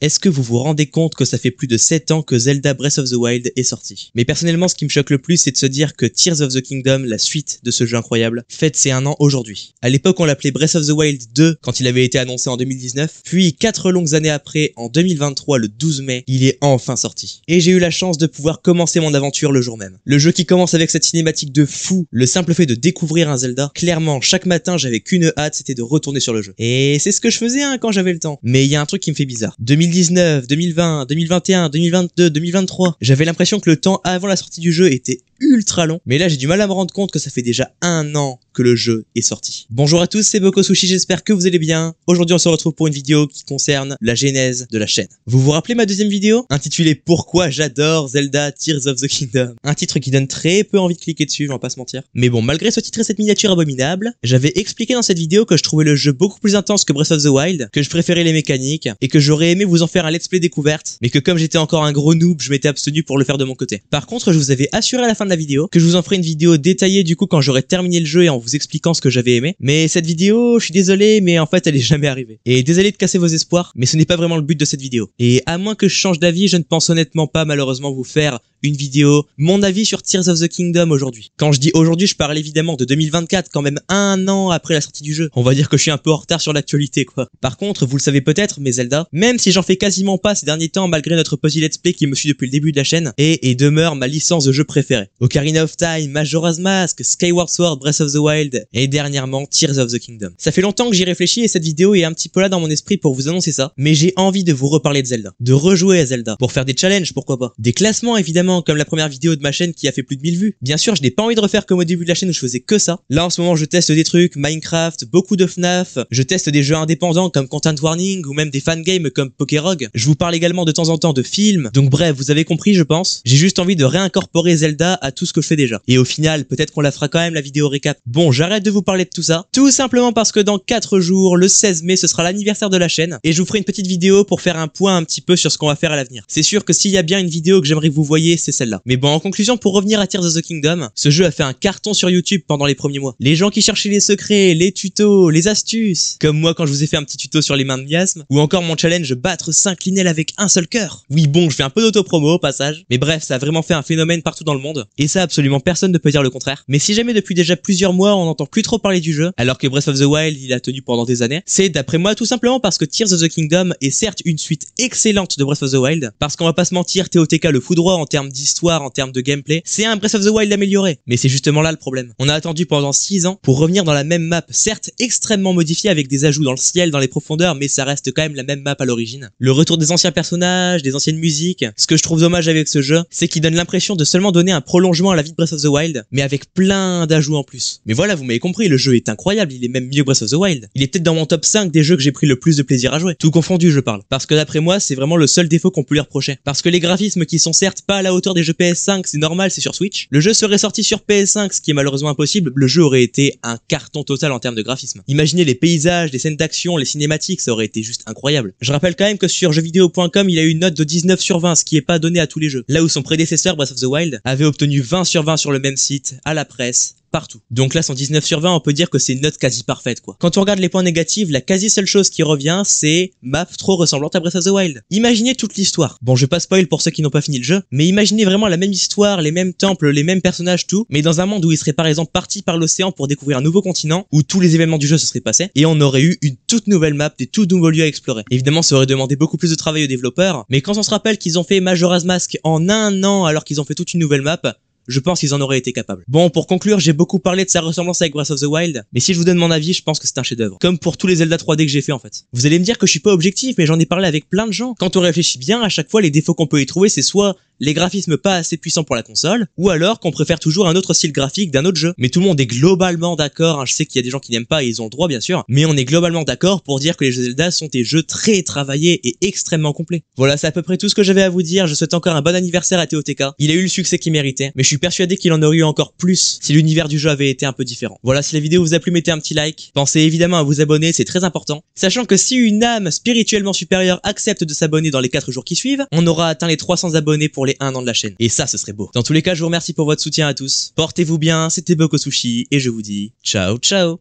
Est-ce que vous vous rendez compte que ça fait plus de 7 ans que Zelda Breath of the Wild est sorti? Mais personnellement, ce qui me choque le plus, c'est de se dire que Tears of the Kingdom, la suite de ce jeu incroyable, fête ses 1 an aujourd'hui. À l'époque, on l'appelait Breath of the Wild 2 quand il avait été annoncé en 2019, puis 4 longues années après, en 2023, le 12 mai, il est enfin sorti. Et j'ai eu la chance de pouvoir commencer mon aventure le jour même. Le jeu qui commence avec cette cinématique de fou, le simple fait de découvrir un Zelda, clairement, chaque matin, j'avais qu'une hâte, c'était de retourner sur le jeu. Et c'est ce que je faisais quand j'avais le temps. Mais il y a un truc qui me fait bizarre. 2019, 2020, 2021, 2022, 2023, j'avais l'impression que le temps avant la sortie du jeu était ultra long, mais là j'ai du mal à me rendre compte que ça fait déjà 1 an que le jeu est sorti. Bonjour à tous, c'est Bokosushi, j'espère que vous allez bien. Aujourd'hui on se retrouve pour une vidéo qui concerne la genèse de la chaîne. Vous vous rappelez ma deuxième vidéo intitulée Pourquoi j'adore Zelda Tears of the Kingdom? Un titre qui donne très peu envie de cliquer dessus, on va pas se mentir. Mais bon, malgré ce titre et cette miniature abominable, j'avais expliqué dans cette vidéo que je trouvais le jeu beaucoup plus intense que Breath of the Wild, que je préférais les mécaniques, et que j'aurais aimé vous en faire un let's play découverte, mais que comme j'étais encore un gros noob, je m'étais abstenu pour le faire de mon côté. Par contre, je vous avais assuré à la fin de la vidéo que je vous en ferai une vidéo détaillée du coup quand j'aurai terminé le jeu et en vous expliquant ce que j'avais aimé. Mais cette vidéo, je suis désolé, mais en fait elle est jamais arrivée. Et désolé de casser vos espoirs, mais ce n'est pas vraiment le but de cette vidéo. Et à moins que je change d'avis, je ne pense honnêtement pas malheureusement vous faire une vidéo, mon avis sur Tears of the Kingdom aujourd'hui. Quand je dis aujourd'hui, je parle évidemment de 2024, quand même 1 an après la sortie du jeu. On va dire que je suis un peu en retard sur l'actualité quoi. Par contre, vous le savez peut-être, mais Zelda, même si j'en fais quasiment pas ces derniers temps malgré notre petit let's play qui me suit depuis le début de la chaîne, et demeure ma licence de jeu préférée. Ocarina of Time, Majora's Mask, Skyward Sword, Breath of the Wild, et dernièrement Tears of the Kingdom. Ça fait longtemps que j'y réfléchis et cette vidéo est un petit peu là dans mon esprit pour vous annoncer ça, mais j'ai envie de vous reparler de Zelda, de rejouer à Zelda, pour faire des challenges pourquoi pas, des classements évidemment comme la première vidéo de ma chaîne qui a fait plus de 1000 vues. Bien sûr, je n'ai pas envie de refaire comme au début de la chaîne où je faisais que ça. Là en ce moment je teste des trucs, Minecraft, beaucoup de FNAF, je teste des jeux indépendants comme Content Warning ou même des fangames comme Pokérog. Je vous parle également de temps en temps de films, donc bref, vous avez compris je pense. J'ai juste envie de réincorporer Zelda à tout ce que je fais déjà. Et au final, peut-être qu'on la fera quand même la vidéo récap. Bon, j'arrête de vous parler de tout ça, tout simplement parce que dans 4 jours, le 16 mai, ce sera l'anniversaire de la chaîne, et je vous ferai une petite vidéo pour faire un point un petit peu sur ce qu'on va faire à l'avenir. C'est sûr que s'il y a bien une vidéo que j'aimerais que vous voyiez, c'est celle-là. Mais bon, en conclusion, pour revenir à Tears of the Kingdom, ce jeu a fait un carton sur YouTube pendant les premiers mois. Les gens qui cherchaient les secrets, les tutos, les astuces, comme moi quand je vous ai fait un petit tuto sur les mains de miasme, ou encore mon challenge battre 5 linels avec un seul cœur. Oui bon, je fais un peu d'auto-promo au passage, mais bref, ça a vraiment fait un phénomène partout dans le monde, et ça absolument personne ne peut dire le contraire. Mais si jamais depuis déjà plusieurs mois on n'entend plus trop parler du jeu, alors que Breath of the Wild il a tenu pendant des années, c'est d'après moi tout simplement parce que Tears of the Kingdom est certes une suite excellente de Breath of the Wild, parce qu'on va pas se mentir, TOTK le fout droit en termes d'histoire, en termes de gameplay, c'est un Breath of the Wild amélioré. Mais c'est justement là le problème. On a attendu pendant 6 ans pour revenir dans la même map, certes extrêmement modifiée avec des ajouts dans le ciel, dans les profondeurs, mais ça reste quand même la même map à l'origine. Le retour des anciens personnages, des anciennes musiques. Ce que je trouve dommage avec ce jeu, c'est qu'il donne l'impression de seulement donner un prolongement à la vie de Breath of the Wild, mais avec plein d'ajouts en plus. Mais voilà, vous m'avez compris, le jeu est incroyable, il est même mieux que Breath of the Wild. Il est peut-être dans mon top 5 des jeux que j'ai pris le plus de plaisir à jouer. Tout confondu, je parle. Parce que d'après moi, c'est vraiment le seul défaut qu'on peut lui reprocher. Parce que les graphismes qui sont certes pas à la hauteur des jeux PS5, c'est normal, c'est sur Switch. Le jeu serait sorti sur PS5, ce qui est malheureusement impossible, le jeu aurait été un carton total en termes de graphisme. Imaginez les paysages, les scènes d'action, les cinématiques, ça aurait été juste incroyable. Je rappelle quand même que sur jeuxvideo.com, il a eu une note de 19 sur 20, ce qui est pas donné à tous les jeux. Là où son prédécesseur, Breath of the Wild, avait obtenu 20 sur 20 sur le même site, à la presse, partout. Donc là, son 19 sur 20, on peut dire que c'est une note quasi parfaite, quoi. Quand on regarde les points négatifs, la quasi seule chose qui revient, c'est map trop ressemblante à Breath of the Wild. Imaginez toute l'histoire. Bon, je vais pas spoil pour ceux qui n'ont pas fini le jeu, mais imaginez vraiment la même histoire, les mêmes temples, les mêmes personnages, tout, mais dans un monde où il serait par exemple parti par l'océan pour découvrir un nouveau continent, où tous les événements du jeu se seraient passés, et on aurait eu une toute nouvelle map, des tout nouveaux lieux à explorer. Évidemment, ça aurait demandé beaucoup plus de travail aux développeurs, mais quand on se rappelle qu'ils ont fait Majora's Mask en 1 an alors qu'ils ont fait toute une nouvelle map, je pense qu'ils en auraient été capables. Bon, pour conclure, j'ai beaucoup parlé de sa ressemblance avec Breath of the Wild, mais si je vous donne mon avis, je pense que c'est un chef-d'œuvre. Comme pour tous les Zelda 3D que j'ai fait en fait. Vous allez me dire que je suis pas objectif, mais j'en ai parlé avec plein de gens. Quand on réfléchit bien, à chaque fois, les défauts qu'on peut y trouver, c'est soit les graphismes pas assez puissants pour la console, ou alors qu'on préfère toujours un autre style graphique d'un autre jeu. Mais tout le monde est globalement d'accord, hein, je sais qu'il y a des gens qui n'aiment pas et ils ont le droit bien sûr, mais on est globalement d'accord pour dire que les jeux Zelda sont des jeux très travaillés et extrêmement complets. Voilà, c'est à peu près tout ce que j'avais à vous dire, je souhaite encore un bon anniversaire à TOTK, il a eu le succès qu'il méritait, mais je suis persuadé qu'il en aurait eu encore plus si l'univers du jeu avait été un peu différent. Voilà, si la vidéo vous a plu, mettez un petit like, pensez évidemment à vous abonner, c'est très important, sachant que si une âme spirituellement supérieure accepte de s'abonner dans les 4 jours qui suivent, on aura atteint les 300 abonnés pour les 1 an de la chaîne. Et ça, ce serait beau. Dans tous les cas, je vous remercie pour votre soutien à tous. Portez-vous bien, c'était Bokosushi, et je vous dis ciao ciao.